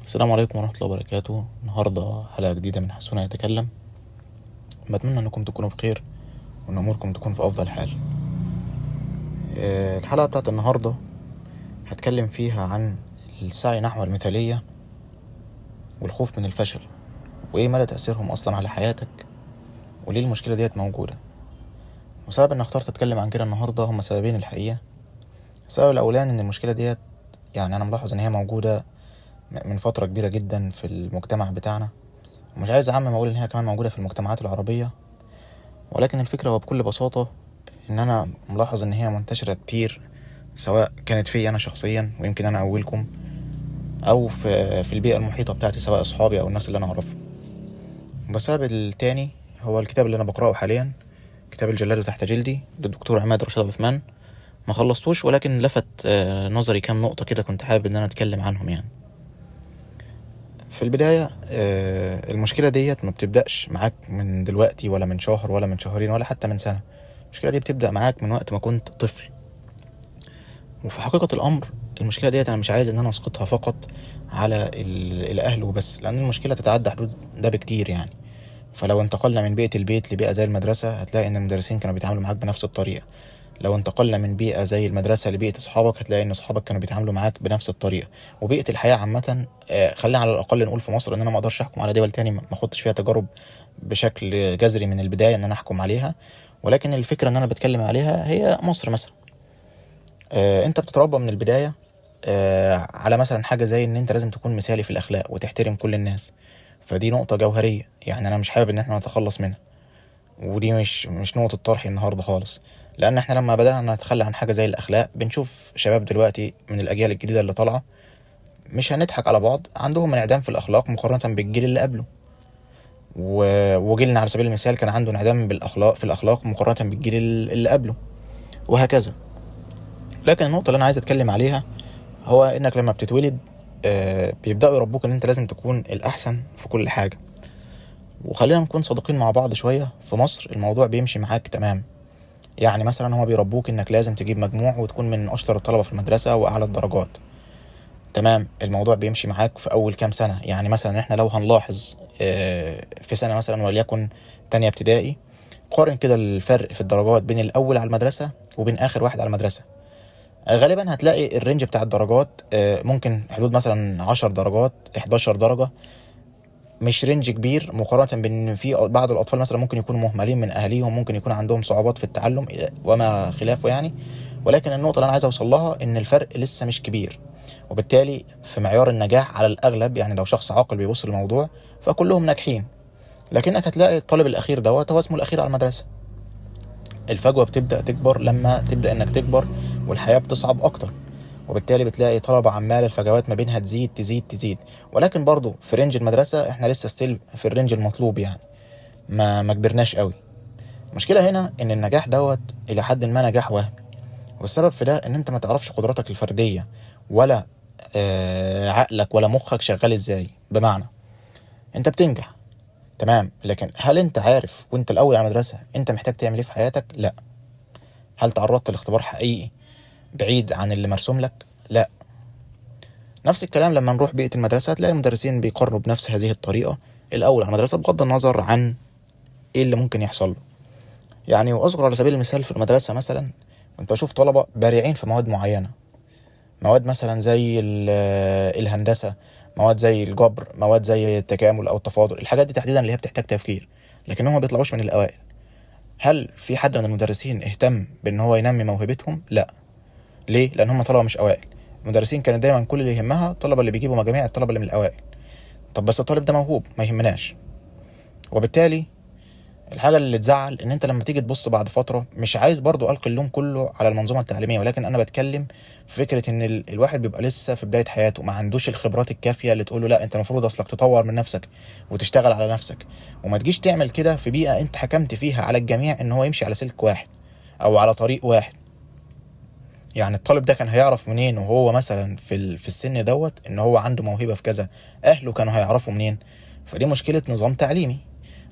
السلام عليكم ورحمة الله وبركاته. النهاردة حلقة جديدة من حسونة يتكلم. بتمنى أنكم تكونوا بخير وأن أموركم تكون في أفضل حال. الحلقة بتاعت النهاردة هتكلم فيها عن السعي نحو المثالية والخوف من الفشل، وإيه مدى تأثيرهم أصلا على حياتك، وليه المشكلة ديت موجودة. وسبب أن اخترت أتكلم عن كده النهاردة هما سببين الحقيقة. السبب الأولاني أن المشكلة ديت أنا ملاحظ أن هي موجودة من فترة كبيرة جدا في المجتمع بتاعنا، ومش عايز أعمم أقول إن هي كمان موجودة في المجتمعات العربية، ولكن الفكرة وبكل بساطة ان انا ملاحظ ان هي منتشرة كتير، سواء كانت في انا شخصيا ويمكن انا اولكم، او في البيئة المحيطة بتاعتي سواء اصحابي او الناس اللي انا اعرفهم. والسبب التاني هو الكتاب اللي انا بقرأه حاليا، كتاب الجلاد تحت جلدي للدكتور عماد رشاد عثمان. ما خلصتوش ولكن لفت نظري كام نقطة كده كنت حابب ان انا اتكلم عنهم. في البداية المشكلة ديت ما بتبدأش معاك من دلوقتي ولا من شهر ولا من شهرين ولا حتى من سنة. المشكلة دي بتبدأ معاك من وقت ما كنت طفل. وفي حقيقة الأمر المشكلة ديت أنا مش عايز إن أنا أسقطها فقط على الأهل وبس، لأن المشكلة تتعدى حدود ده بكتير. فلو انتقلنا من بيئة البيت لبيئة زي المدرسة هتلاقي إن المدرسين كانوا بيتعاملوا معاك بنفس الطريقة. لو انتقلنا من بيئة زي المدرسة لبيئة أصحابك هتلاقي إن أصحابك كانوا بيتعاملوا معاك بنفس الطريقة. وبيئة الحياة عامة، خلينا على الأقل نقول في مصر، إن أنا ما أقدرش أحكم على دول تاني ما خدتش فيها تجارب بشكل جذري من البداية إن أنا أحكم عليها، ولكن الفكرة إن أنا بتكلم عليها هي مصر مثلا. أنت بتتربى من البداية على مثلا حاجة زي إن أنت لازم تكون مثالي في الأخلاق وتحترم كل الناس. فدي نقطة جوهرية، أنا مش حابب إن احنا نتخلص منها، ودي مش نقطة طرحي النهاردة خالص. لأن احنا لما بدأنا نتخلى عن حاجة زي الأخلاق بنشوف شباب دلوقتي من الأجيال الجديدة اللي طالعة، مش هنضحك على بعض، عندهم انعدام في الأخلاق مقارنة بالجيل اللي قبله. وجيلنا على سبيل المثال كان عنده انعدام في الأخلاق مقارنة بالجيل اللي قبله، وهكذا. لكن النقطة اللي أنا عايز أتكلم عليها هو إنك لما بتتولد بيبدأوا يربوك إن أنت لازم تكون الأحسن في كل حاجة. وخلينا نكون صادقين مع بعض شوية، في مصر الموضوع بيمشي معاك تمام. مثلا هو بيربوك انك لازم تجيب مجموع وتكون من اشطر الطلبة في المدرسة واعلى الدرجات. تمام، الموضوع بيمشي معاك في اول كام سنة. مثلا احنا لو هنلاحظ في سنة مثلا وليكن تانية ابتدائي، قارن كده الفرق في الدرجات بين الاول على المدرسة وبين اخر واحد على المدرسة. غالبا هتلاقي الرينج بتاع الدرجات ممكن حدود مثلا 10 درجات 11 درجة، مش رينج كبير مقارنة بان في بعض الاطفال مثلا ممكن يكونوا مهملين من اهاليهم، ممكن يكون عندهم صعوبات في التعلم وما خلافه ولكن النقطة اللي انا عايز اوصل لها ان الفرق لسه مش كبير، وبالتالي في معيار النجاح على الاغلب لو شخص عاقل بيبص للموضوع فكلهم ناجحين. لكنك هتلاقي الطالب الاخير دوت هو اسمه الاخير على المدرسة. الفجوة بتبدأ تكبر لما تبدأ انك تكبر والحياة بتصعب اكتر، وبالتالي بتلاقي طلبة عمال الفجوات ما بينها تزيد تزيد تزيد. ولكن برضو في رينج المدرسة احنا لسه ستيل في الرينج المطلوب، ما كبرناش قوي. المشكلة هنا ان النجاح دوت الى حد ما نجاح وهمي، والسبب في ده ان انت ما تعرفش قدراتك الفردية ولا عقلك ولا مخك شغال ازاي. بمعنى انت بتنجح تمام، لكن هل انت عارف وانت الاول على المدرسة انت محتاج تعمل ايه في حياتك؟ لا. هل تعرضت لاختبار حقيقي بعيد عن اللي مرسوم لك؟ لا. نفس الكلام لما نروح بيئة المدرسة هتلاقي المدرسين بيقارنوا بنفس هذه الطريقة الأول على المدرسة، بغض النظر عن إيه اللي ممكن يحصل له. وأذكر على سبيل المثال في المدرسة مثلا كنت بشوف طلبة بارعين في مواد معينة، مواد مثلا زي الهندسة، مواد زي الجبر، مواد زي التكامل أو التفاضل، الحاجات دي تحديدا اللي هي بتحتاج تفكير، لكنهم ما بيطلعوش من الأوائل. هل في حد من المدرسين اهتم بأن هو ينمي موهبتهم؟ لا. ليه؟ لأن هم طلبة مش أوائل. المدرسين كانت دايما كل اللي يهمها الطلبة اللي بيجيبوا مجاميع، الطلبة اللي من الأوائل. طب بس الطالب ده موهوب ما يهمناش. وبالتالي الحاجة اللي تزعل ان انت لما تيجي تبص بعد فترة، مش عايز برضو القي اللوم كله على المنظومة التعليمية، ولكن انا بتكلم في فكرة ان الواحد بيبقى لسه في بداية حياته، ما عندوش الخبرات الكافية اللي تقوله لا انت المفروض اصلك تطور من نفسك وتشتغل على نفسك، وما تجيش تعمل كده في بيئة انت حكمت فيها على الجميع ان هو يمشي على سلك واحد او على طريق واحد. الطالب ده كان هيعرف منين وهو مثلا في السن دوت ان هو عنده موهبة في كذا؟ اهله كانوا هيعرفوا منين؟ فدي مشكلة نظام تعليمي.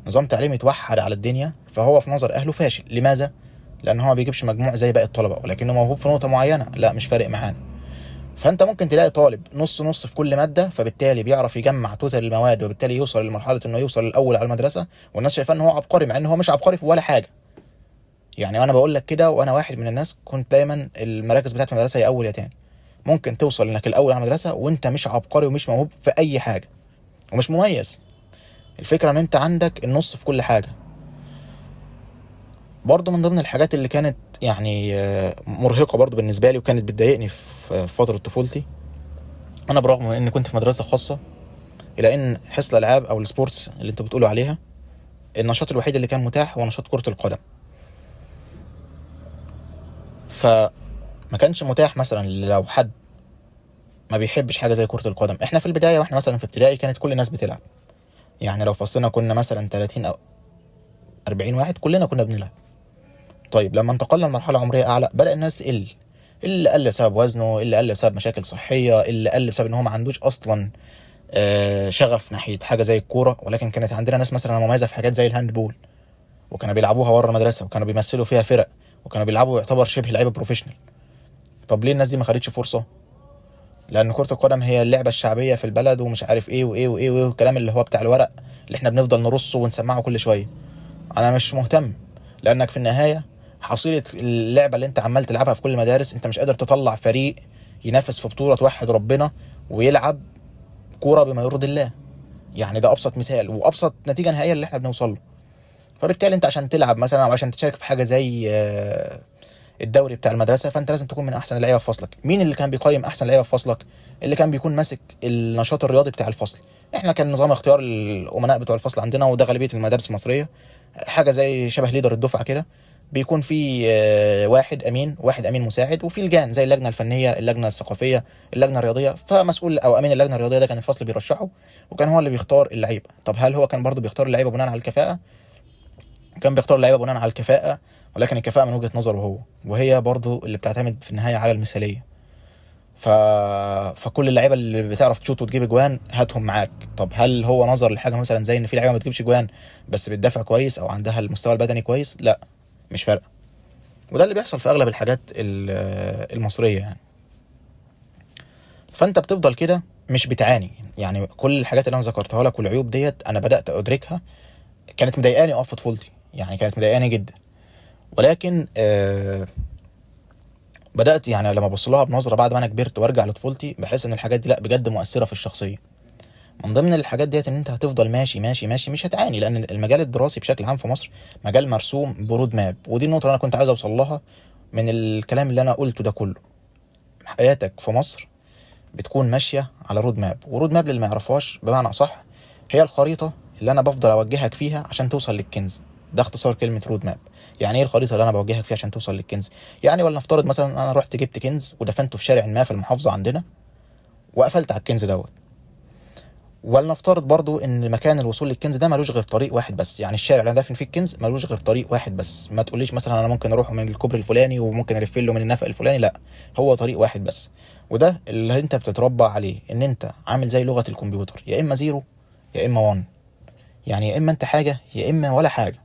نظام تعليمي اتوحد على الدنيا، فهو في نظر اهله فاشل. لماذا؟ لان هو ما بيجيبش مجموع زي باقي الطلبة، ولكنه موهوب في نقطة معينة، لا مش فارق معانا. فانت ممكن تلاقي طالب نص نص في كل ماده، فبالتالي بيعرف يجمع توتال المواد، وبالتالي يوصل لمرحله انه يوصل الاول على المدرسه، والناس شايفاه ان هو عبقري، مع ان هو مش عبقري في ولا حاجه. يعني انا بقول لك كده، وانا واحد من الناس كنت دايما المراكز بتاعت المدرسه يا اول يا تاني. ممكن توصل انك الاول على المدرسه وانت مش عبقري ومش موهوب في اي حاجه ومش مميز. الفكره ان انت عندك النص في كل حاجه. برضه من ضمن الحاجات اللي كانت يعني مرهقه برضه بالنسبه لي، وكانت بتضايقني في فتره طفولتي، انا برغم من اني كنت في مدرسه خاصه، الى ان حصه الالعاب او السبورتس اللي انتوا بتقولوا عليها، النشاط الوحيد اللي كان متاح هو نشاط كره القدم. فما كانش متاح مثلا لو حد ما بيحبش حاجه زي كره القدم. احنا في البدايه واحنا مثلا في ابتدائي كانت كل الناس بتلعب، يعني لو فصلنا كنا مثلا 30 او 40 واحد كلنا كنا بنلعب. طيب لما انتقلنا لمرحله عمريه اعلى، بدا الناس تقل، اللي قل بسبب وزنه، اللي قل بسبب مشاكل صحيه، اللي قل بسبب ان هو ما عندوش اصلا شغف ناحيه حاجه زي الكوره. ولكن كانت عندنا ناس مثلا مميزه في حاجات زي الهاندبول، وكانوا بيلعبوها بره المدرسه، وكانوا بيمثلوا فيها فرق، وكانوا بيلعبوا يعتبر شبه لعيبه بروفيشنال. طب ليه الناس دي ما خدتش فرصه؟ لان كره القدم هي اللعبه الشعبيه في البلد، ومش عارف ايه وايه وايه وايه، والكلام اللي هو بتاع الورق اللي احنا بنفضل نرصه ونسمعه كل شويه. انا مش مهتم، لانك في النهايه حصيله اللعبه اللي انت عمال تلعبها في كل المدارس، انت مش قادر تطلع فريق ينافس في بطوله توحد ربنا ويلعب كوره بما يرضي الله. يعني ده ابسط مثال وابسط نتيجه نهائيه اللي احنا بنوصل له. فبالتالي انت عشان تلعب مثلا او عشان تشارك في حاجه زي الدوري بتاع المدرسه، فانت لازم تكون من احسن اللعيبه في فصلك. مين اللي كان بيقيم احسن لعيبه في فصلك؟ اللي كان بيكون ماسك النشاط الرياضي بتاع الفصل. احنا كان نظام اختيار الامناء بتوع الفصل عندنا، وده غالبيه المدارس المصريه، حاجه زي شبه ليدر الدفعه كده. بيكون في واحد امين، واحد امين مساعد، وفي لجان زي اللجنه الفنيه، اللجنه الثقافيه، اللجنه الرياضيه. فمسؤول او امين اللجنه الرياضيه ده كان الفصل بيرشحه، وكان هو اللي بيختار اللعيبه. طب هل هو كان برضو بيختار اللعيبه بناء على الكفاءه؟ كان بيختار اللعيبه بناء على الكفاءه، ولكن الكفاءه من وجهه نظره هو، وهي برضو اللي بتعتمد في النهايه على المثاليه. ف... فكل اللعيبه اللي بتعرف تشوط وتجيب اجوان هاتهم معاك. طب هل هو نظر لحاجه مثلا زي ان في لعيبه ما بتجيبش اجوان بس بتدافع كويس او عندها المستوى البدني كويس؟ لا، مش فارقه. وده اللي بيحصل في اغلب الحاجات المصريه يعني. فانت بتفضل كده مش بتعاني. يعني كل الحاجات اللي انا ذكرتها لك والعيوب ديت انا بدات ادركها، كانت مضايقاني في طفولتي، يعني كانت مضايقاني جدا. ولكن بدات يعني لما ابص لها بنظره بعد ما انا كبرت وارجع لطفولتي، بحس ان الحاجات دي لا بجد مؤثره في الشخصيه. من ضمن الحاجات ديت ان انت هتفضل ماشي ماشي ماشي مش هتعاني، لان المجال الدراسي بشكل عام في مصر مجال مرسوم برود ماب. ودي النقطه اللي انا كنت عايز اوصل لها من الكلام اللي انا قلته ده كله. حياتك في مصر بتكون ماشيه على رود ماب. ورود ماب للي ما يعرفهاش بمعنى صح هي الخريطه اللي انا بفضل اوجهك فيها عشان توصل للكنز. ده اختصار كلمه رود ماب. يعني ايه الخريطه اللي انا بوجهك فيها عشان توصل للكنز؟ يعني ولنفترض مثلا انا رحت جبت كنز ودفنته في شارع ما في المحافظه عندنا، وقفلت على الكنز دوت. ولنفترض برضو ان مكان الوصول للكنز ده ملوش غير طريق واحد بس، يعني الشارع اللي انا دافن فيه الكنز ملوش غير طريق واحد بس. ما تقوليش مثلا انا ممكن اروح من الكوبري الفلاني وممكن الف له من النفق الفلاني، لا، هو طريق واحد بس. وده اللي انت بتتربى عليه، ان انت عامل زي لغة الكمبيوتر، يا اما زيرو يا اما وان. يعني يا اما انت حاجة يا اما ولا حاجة.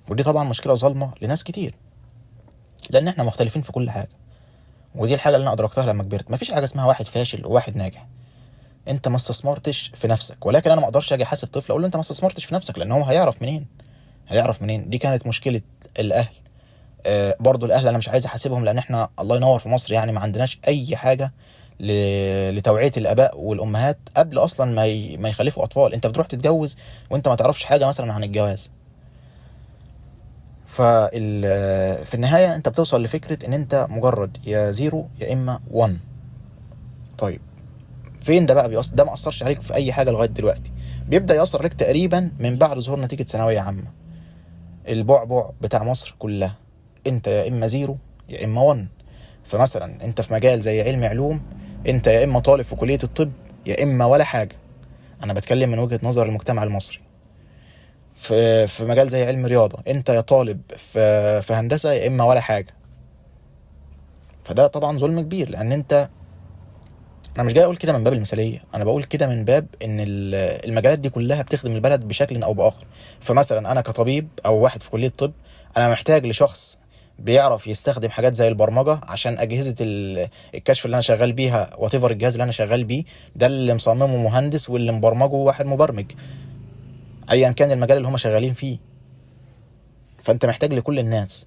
ودي طبعا مشكلة ظالمة لناس كتير، لان احنا مختلفين في كل حاجة. ودي الحاجة اللي انا ادركتها لما كبرت. مفيش حاجة اسمها واحد فاشل وواحد ناجح. انت ما استثمرتش في نفسك. ولكن انا ما اقدرش اجي احاسب طفل اقول له انت ما استثمرتش في نفسك، لان هو هيعرف منين؟ هيعرف منين؟ دي كانت مشكله الاهل. برضو الاهل انا مش عايز احاسبهم، لان احنا الله ينور في مصر يعني ما عندناش اي حاجه لتوعيه الاباء والامهات قبل اصلا ما يخلفوا اطفال. انت بتروح تتجوز وانت ما تعرفش حاجه مثلا عن الجواز. في النهايه انت بتوصل لفكره ان انت مجرد يا زيرو يا اما وان. طيب فين ده بقى بيأثر؟ ده ما اثرش عليك في اي حاجه لغايه دلوقتي. بيبدا ياثر عليك تقريبا من بعد ظهور نتيجه ثانويه عامه. البعبع بتاع مصر كلها انت يا اما زيرو يا اما ون. فمثلا انت في مجال زي علم علوم، انت يا اما طالب في كليه الطب يا اما ولا حاجه. انا بتكلم من وجهه نظر المجتمع المصري. في مجال زي علم رياضه، انت يا طالب في هندسه يا اما ولا حاجه. فده طبعا ظلم كبير، لان انت، انا مش جاي اقول كده من باب المثاليه، انا بقول كده من باب ان المجالات دي كلها بتخدم البلد بشكل او باخر. فمثلا انا كطبيب او واحد في كليه طب، انا محتاج لشخص بيعرف يستخدم حاجات زي البرمجه عشان اجهزه الكشف اللي انا شغال بيها، واتيفر الجهاز اللي انا شغال بيه ده اللي مصممه مهندس واللي مبرمجه واحد مبرمج، ايا كان المجال اللي هم شغالين فيه. فانت محتاج لكل الناس.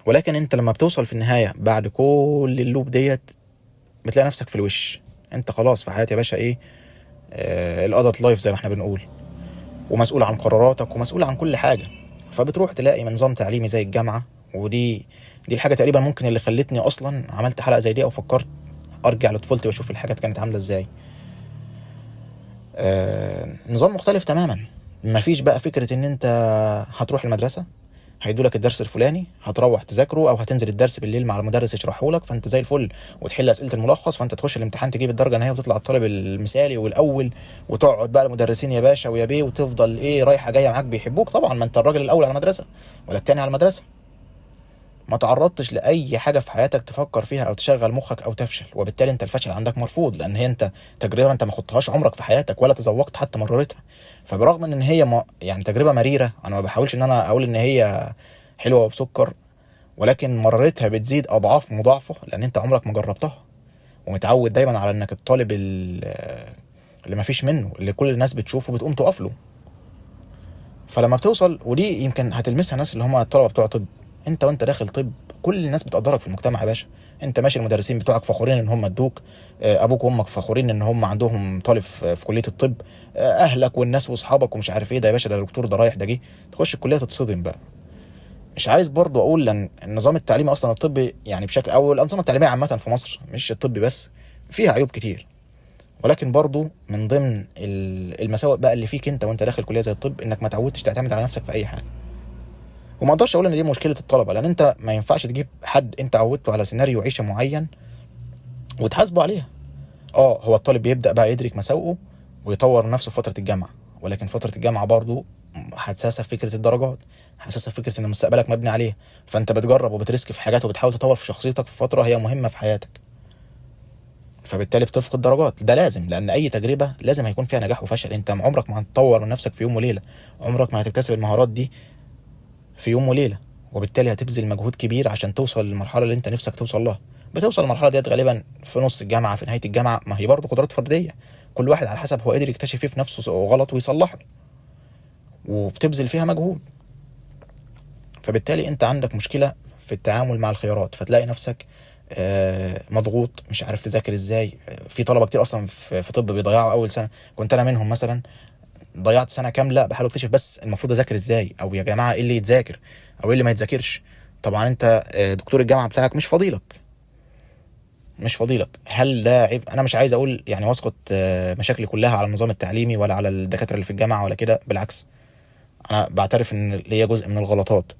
ولكن انت لما بتوصل في النهايه بعد كل اللوب ديت بتلاقي نفسك في الوش. انت خلاص في حياتي يا باشا ايه، الادلت لايف زي ما احنا بنقول، ومسؤول عن قراراتك ومسؤول عن كل حاجه. فبتروح تلاقي نظام تعليمي زي الجامعه، دي الحاجه تقريبا ممكن اللي خلتني اصلا عملت حلقه زي دي، او فكرت ارجع لطفولتي واشوف الحاجات كانت عامله ازاي. نظام مختلف تماما. مفيش بقى فكره ان انت هتروح المدرسه هيدولك الدرس الفلاني هتروح تذاكره، او هتنزل الدرس بالليل مع المدرس يشرحه لك فانت زي الفل، وتحل اسئله الملخص فانت تخش الامتحان تجيب الدرجه النهائيه وتطلع الطالب المثالي والاول، وتقعد بقى المدرسين يا باشا ويا بيه وتفضل ايه رايحه جايه معاك بيحبوك طبعا، ما انت الراجل الاول على المدرسه ولا التاني على المدرسه. ما تعرضتش لاي حاجه في حياتك تفكر فيها او تشغل مخك او تفشل، وبالتالي انت الفشل عندك مرفوض، لان هي انت تجربه انت ما خضتهاش عمرك في حياتك ولا تذوقت حتى مرارتها. فبرغم ان هي يعني تجربه مريره، انا ما بحاولش ان انا اقول ان هي حلوه وبسكر، ولكن مرارتها بتزيد اضعاف مضاعفه لان انت عمرك ما جربتها، ومتعود دايما على انك الطالب اللي ما فيش منه، اللي كل الناس بتشوفه بتقوم تقف له. فلما بتوصل، ودي يمكن هتلمسها ناس اللي هم الطلبه بتوع طب، انت وانت داخل طب كل الناس بتقدرك في المجتمع يا باشا. انت ماشي المدرسين بتوعك فخورين ان هم ادوك، ابوك وامك فخورين ان هم عندهم طالب في كليه الطب، اهلك والناس واصحابك ومش عارف ايه، ده يا باشا ده دكتور ده رايح ده جه، تخش الكليه تتصدم بقى. مش عايز برضو اقول لان النظام التعليمي اصلا الطبي يعني بشكل، او الانظمه التعليميه عامه في مصر مش الطبي بس، فيها عيوب كتير. ولكن برضو من ضمن المساوئ بقى اللي فيك انت وانت داخل كليه زي الطب انك ما تعودتش تعتمد على نفسك في اي حاجه. وما اقدرش اقول ان دي مشكله الطلبه، لان انت ما ينفعش تجيب حد انت عودته على سيناريو عيشه معين وتحاسبه عليها. هو الطالب بيبدا بقى يدرك مساوئه ويطور نفسه في فتره الجامعه، ولكن فتره الجامعه برضو حساسه في فكره الدرجات، حساسه في فكره ان مستقبلك مبني عليه، فانت بتجرب وبترسك في حاجات وبتحاول تطور في شخصيتك في فتره هي مهمه في حياتك، فبالتالي بتفقد درجات. ده لازم، لان اي تجربه لازم هيكون فيها نجاح وفشل. انت عمرك ما هتطور من نفسك في يوم وليله، عمرك ما هتكتسب المهارات دي في يوم وليله، وبالتالي هتبذل مجهود كبير عشان توصل للمرحله اللي انت نفسك توصل لها. بتوصل المرحله ديت غالبا في نص الجامعه، في نهايه الجامعه، ما هي برضه قدرات فرديه، كل واحد على حسب هو قدر يكتشف ايه في نفسه غلط ويصلحه، وبتبذل فيها مجهود. فبالتالي انت عندك مشكله في التعامل مع الخيارات، فتلاقي نفسك مضغوط مش عارف تذاكر ازاي. في طلبه كتير اصلا في طب بيضيعوا اول سنه، كنت انا منهم مثلا، ضيعت سنه كامله بحاول اكتشف بس المفروض اذاكر ازاي، او يا جماعه ايه اللي يتذاكر او ايه اللي ما يتذاكرش. طبعا انت دكتور الجامعه بتاعك مش فضيلك. هل ده عيب؟ انا مش عايز اقول يعني واسقط مشاكلي كلها على النظام التعليمي ولا على الدكاتره اللي في الجامعه ولا كده، بالعكس انا بعترف ان ليا جزء من الغلطات،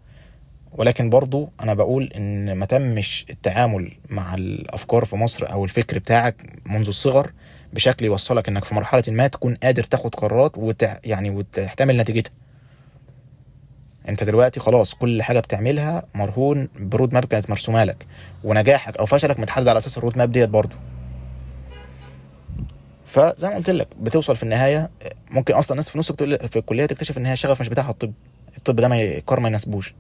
ولكن برضو انا بقول ان ما تمش التعامل مع الافكار في مصر او الفكر بتاعك منذ الصغر بشكل يوصلك انك في مرحله ما تكون قادر تاخد قرارات يعني وتحتمل نتيجتها. انت دلوقتي خلاص كل حاجه بتعملها مرهون برود ماب كانت مرسومه لك، ونجاحك او فشلك متحدد على اساس الرود ماب ديت برضو. فزي ما قلت لك بتوصل في النهايه، ممكن اصلا الناس في نص في الكليه تكتشف ان هي شغف مش بتاعها الطب ده ما كار ما يناسبوش.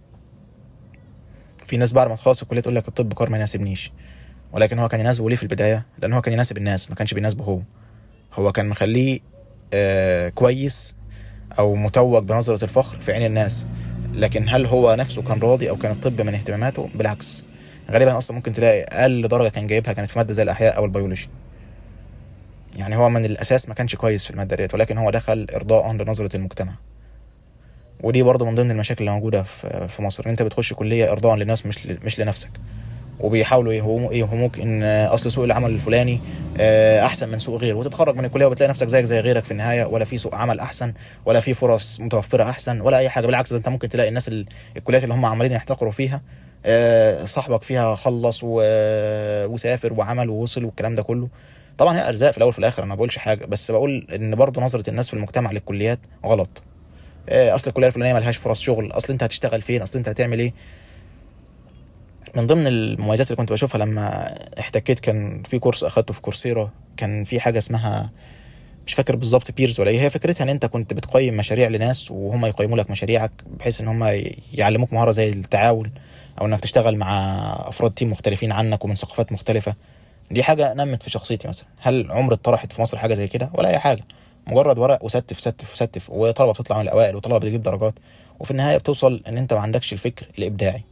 في ناس بعد ما تخلص الكليه تقول لك الطب كار ما يناسبنيش، ولكن هو كان يناسبه ليه في البدايه؟ لان هو كان يناسب الناس، ما كانش بيناسبه هو كان مخليه كويس او متوج بنظره الفخر في عين الناس، لكن هل هو نفسه كان راضي او كان الطب من اهتماماته؟ بالعكس، غالبا اصلا ممكن تلاقي اقل درجه كان جايبها كانت في ماده زي الاحياء او البيولوجي. يعني هو من الاساس ما كانش كويس في الماده ديت، ولكن هو دخل ارضاء لنظره المجتمع. ودي برضه من ضمن المشاكل اللي موجوده في مصر، ان انت بتخش كليه ارضاء للناس مش لنفسك، وبيحاولوا يوهموك ان اصل سوق العمل الفلاني احسن من سوق غيره، وتتخرج من الكليه وبتلاقي نفسك زيك زي غيرك في النهايه، ولا في سوق عمل احسن ولا في فرص متوفره احسن ولا اي حاجه. بالعكس، ده انت ممكن تلاقي الناس الكليات اللي هم عمالين يحتقروا فيها صاحبك فيها خلص وسافر وعمل ووصل والكلام ده كله. طبعا هي ارزاق في الاول في الاخر، انا ما بقولش حاجه، بس بقول ان برضو نظره الناس في المجتمع للكليات غلط. اصل الكليه الفلانيه ملهاش فرص شغل، اصل انت هتشتغل فين، اصل انت هتعمل ايه. من ضمن المميزات اللي كنت بشوفها لما احتكيت، كان في كورس اخدته في كورسيرا، كان في حاجه اسمها مش فاكر بالظبط بيرز ولا ايه. هي فكرتها ان انت كنت بتقيم مشاريع لناس وهم يقيموا لك مشاريعك، بحيث ان هم يعلموك مهاره زي التعاون، او انك تشتغل مع افراد تيم مختلفين عنك ومن ثقافات مختلفه. دي حاجه نمت في شخصيتي مثلا. هل عمر اتطرحت في مصر حاجه زي كده؟ ولا اي حاجه، مجرد ورق وستف ستف ستف، وطلبه بتطلع من الاوائل وطلبه بتجيب درجات، وفي النهايه بتوصل ان انت ما عندكش الفكر الابداعي.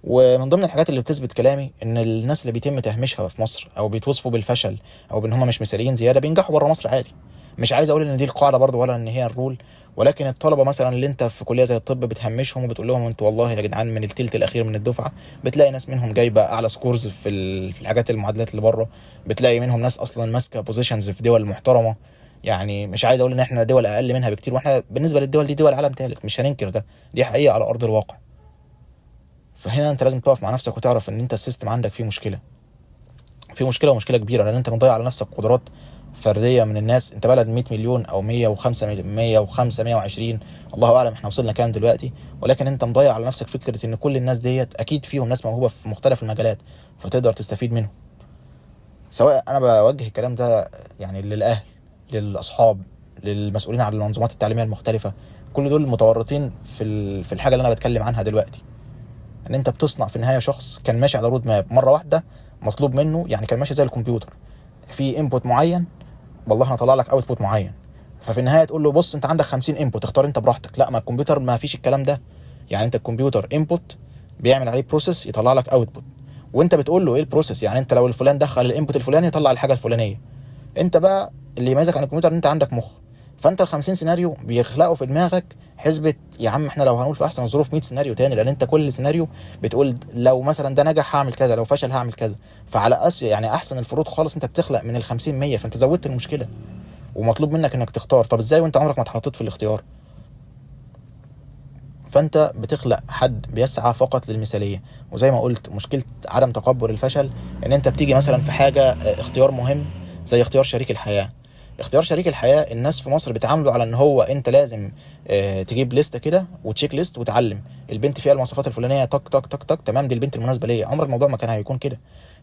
ومن ضمن الحاجات اللي بتثبت كلامي ان الناس اللي بيتم تهميشها في مصر او بيتوصفوا بالفشل او بان هم مش مثاليين زياده بينجحوا بره مصر عادي. مش عايز اقول ان دي القاعده برضو ولا ان هي الرول، ولكن الطلبه مثلا اللي انت في كليه زي الطب بتهمشهم وبتقول لهم انتوا والله يا جدعان من التلت الاخير من الدفعه، بتلاقي ناس منهم جايبه اعلى سكورز في الحاجات المعادلات اللي بره. بتلاقي منهم ناس اصلا ماسكه بوزيشنز في دول محترمه. يعني مش عايز اقول ان احنا دول اقل منها بكتير، واحنا بالنسبه للدول دي دول عالم ثالث، مش هننكر ده، دي حقيقه على ارض الواقع. فهنا انت لازم تقف مع نفسك وتعرف ان انت السيستم عندك فيه مشكله، في مشكله ومشكله كبيره، لان انت مضيع على نفسك قدرات فرديه من الناس. انت بلد 100 مليون او 105 105 120، الله اعلم احنا وصلنا كام دلوقتي، ولكن انت مضيع على نفسك فكره ان كل الناس ديت اكيد فيهم ناس موهوبه في مختلف المجالات، فتقدر تستفيد منهم. سواء انا بوجه الكلام ده يعني للاهل، للاصحاب، للمسؤولين عن المنظومات التعليميه المختلفه، كل دول متورطين في الحاجه اللي انا بتكلم عنها دلوقتي. ان انت بتصنع في النهايه شخص كان ماشي على رود ماب مره واحده، مطلوب منه يعني كان ماشي زي الكمبيوتر في انبوت معين، والله انا هطلع لك اوتبوت معين. ففي النهايه تقول له بص انت عندك 50 انبوت اختار انت براحتك. لا، ما الكمبيوتر ما فيش الكلام ده. يعني انت الكمبيوتر انبوت بيعمل عليه بروسيس يطلع لك اوتبوت، وانت بتقول له ايه البروسيس. يعني انت لو الفلان دخل الانبوت الفلاني يطلع الحاجه الفلانيه. انت بقى اللي يميزك عن الكمبيوتر ان انت عندك مخ. فانت ال 50 سيناريو بيخلقوا في دماغك حسبة، يا عم احنا لو هنقول في احسن الظروف 100 سيناريو تاني، لان انت كل سيناريو بتقول لو مثلا ده نجح هعمل كذا، لو فشل هعمل كذا. فعلى يعني احسن الفروض خالص انت بتخلق من ال 50 100، فانت زودت المشكله ومطلوب منك انك تختار. طب ازاي وانت عمرك ما اتحطيت في الاختيار؟ فانت بتخلق حد بيسعى فقط للمثاليه. وزي ما قلت مشكله عدم تقبل الفشل ان انت بتيجي مثلا في حاجه اختيار مهم زي اختيار شريك الحياه. اختيار شريك الحياه الناس في مصر بيتعاملوا على ان هو انت لازم تجيب لستة كده وتشيك ليست وتعلم البنت فيها المواصفات الفلانيه، تك تك تك تك تمام دي البنت المناسبه ليا. عمر الموضوع ما كان هيكون كده.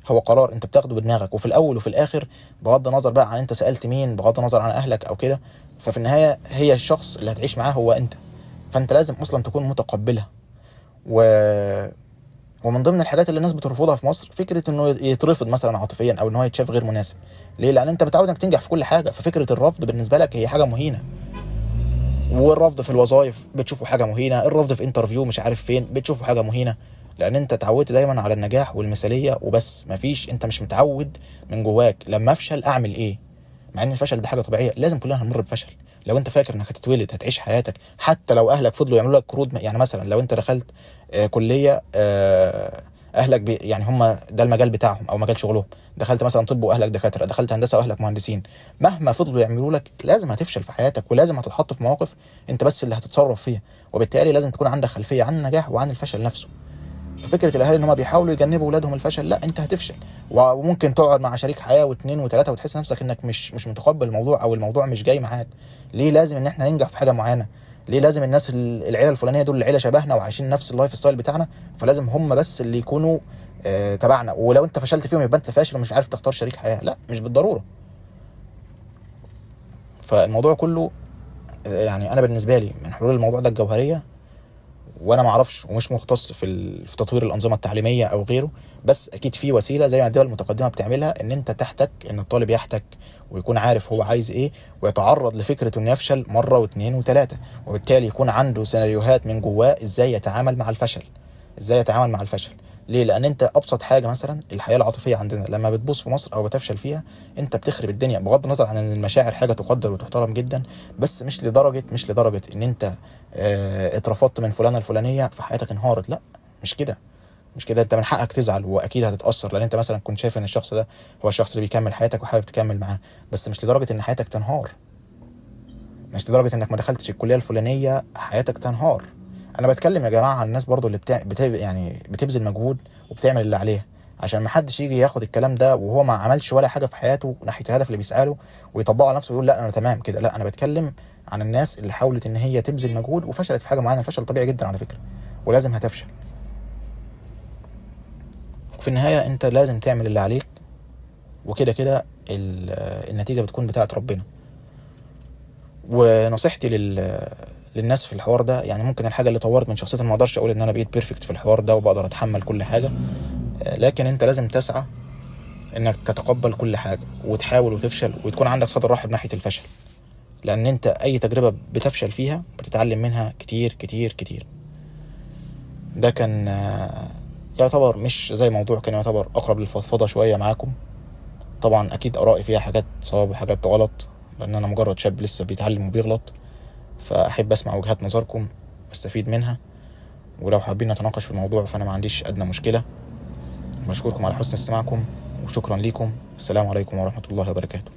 هو قرار انت بتاخده بدماغك، وفي الاول وفي الاخر بغض النظر بقى عن انت سالت مين، بغض النظر عن اهلك او كده، ففي النهايه هي الشخص اللي هتعيش معاه هو انت. فانت لازم اصلا تكون متقبلها. و... ومن ضمن الحاجات اللي الناس بترفضها في مصر فكره انه يترفض مثلا عاطفيا او ان هو يتشاف غير مناسب. ليه؟ لان انت متعود انك تنجح في كل حاجه، ففكره الرفض بالنسبه لك هي حاجه مهينه. والرفض في الوظائف بتشوفه حاجه مهينه، الرفض في انترفيو مش عارف فين بتشوفه حاجه مهينه، لان انت اتعودت دايما على النجاح والمثاليه وبس. مفيش، انت مش متعود من جواك لما افشل اعمل ايه. مع ان الفشل ده حاجه طبيعيه، لازم كلنا هنمر بفشل. لو انت فاكر انك هتتولد هتعيش حياتك، حتى لو اهلك فضلوا يعملوا لك قروض، يعني مثلا لو انت دخلت كليه اهلك يعني هم ده المجال بتاعهم او مجال شغلهم، دخلت مثلا طب واهلك دكاتره، دخلت هندسه واهلك مهندسين، مهما فضلوا يعملوا لك لازم هتفشل في حياتك، ولازم هتتحط في مواقف انت بس اللي هتتصرف فيها، وبالتالي لازم تكون عندك خلفيه عن النجاح وعن الفشل نفسه. فكره الاهالي ان هم بيحاولوا يجنبوا اولادهم الفشل، لا انت هتفشل. وممكن تقعد مع شريك حياه واثنين وثلاثه وتحس نفسك انك مش متقبل الموضوع او الموضوع مش جاي معاك. ليه لازم ان احنا ننجح في حاجه معينه؟ ليه لازم الناس العيله الفلانيه دول العيله شبهنا وعايشين نفس اللايف ستايل بتاعنا، فلازم هم بس اللي يكونوا تبعنا، ولو انت فشلت فيهم يبقى انت فاشل ومش عارف تختار شريك حياه؟ لا، مش بالضروره. فالموضوع كله يعني انا بالنسبه لي من حلول الموضوع ده الجوهريه، وانا ما اعرفش ومش مختص في تطوير الانظمه التعليميه او غيره، بس اكيد في وسيله زي ما الدول المتقدمه بتعملها ان انت تحتك، ان الطالب يحتك ويكون عارف هو عايز ايه، ويتعرض لفكره انه يفشل مره واثنين وثلاثه، وبالتالي يكون عنده سيناريوهات من جواه ازاي يتعامل مع الفشل. ازاي يتعامل مع الفشل؟ ليه؟ لان انت ابسط حاجه مثلا الحياه العاطفيه عندنا لما بتبوظ في مصر او بتفشل فيها انت بتخرب الدنيا، بغض النظر عن ان المشاعر حاجه تقدر وتحترم جدا، بس مش لدرجه ان انت اترفضت من فلانه الفلانيه فحياتك انهارت. لا، مش كده. مش كده، انت من حقك تزعل واكيد هتتاثر، لان انت مثلا كنت شايف ان الشخص ده هو الشخص اللي بيكمل حياتك وحابب تكمل معاه، بس مش لدرجه ان حياتك تنهار. مش لدرجه انك ما دخلتش الكليه الفلانيه حياتك تنهار. انا بتكلم يا جماعه عن الناس برضو اللي يعني بتبذل مجهود وبتعمل اللي عليها، عشان ما حدش يجي ياخد الكلام ده وهو ما عملش ولا حاجه في حياته ناحيه الهدف اللي بيسعى ويطبقه على نفسه ويقول لا انا تمام كده. لا، انا بتكلم عن الناس اللي حاولت ان هي تبذل مجهود وفشلت في حاجه معينه. الفشل طبيعي جدا على فكره، ولازم هتفشل. وفي النهايه انت لازم تعمل اللي عليك، وكده كده النتيجه بتكون بتاعه ربنا. ونصيحتي للناس في الحوار ده، يعني ممكن الحاجه اللي طورت من شخصيتي، ما اقدرش اقول ان انا بقيت بيرفكت في الحوار ده وبقدر اتحمل كل حاجه، لكن انت لازم تسعى انك تتقبل كل حاجه وتحاول وتفشل وتكون عندك صدر رحب ناحيه الفشل، لان انت اي تجربه بتفشل فيها بتتعلم منها كتير كتير كتير. ده كان يعتبر مش زي موضوع، كان يعتبر اقرب للفضفضه شويه معاكم. طبعا اكيد ارائي فيها حاجات صواب وحاجات غلط، لان انا مجرد شاب لسه بيتعلم وبيغلط، فاحب اسمع وجهات نظركم استفيد منها، ولو حابين نتناقش في الموضوع فانا ما عنديش ادنى مشكله. بشكركم على حسن استماعكم وشكرا لكم. السلام عليكم ورحمه الله وبركاته.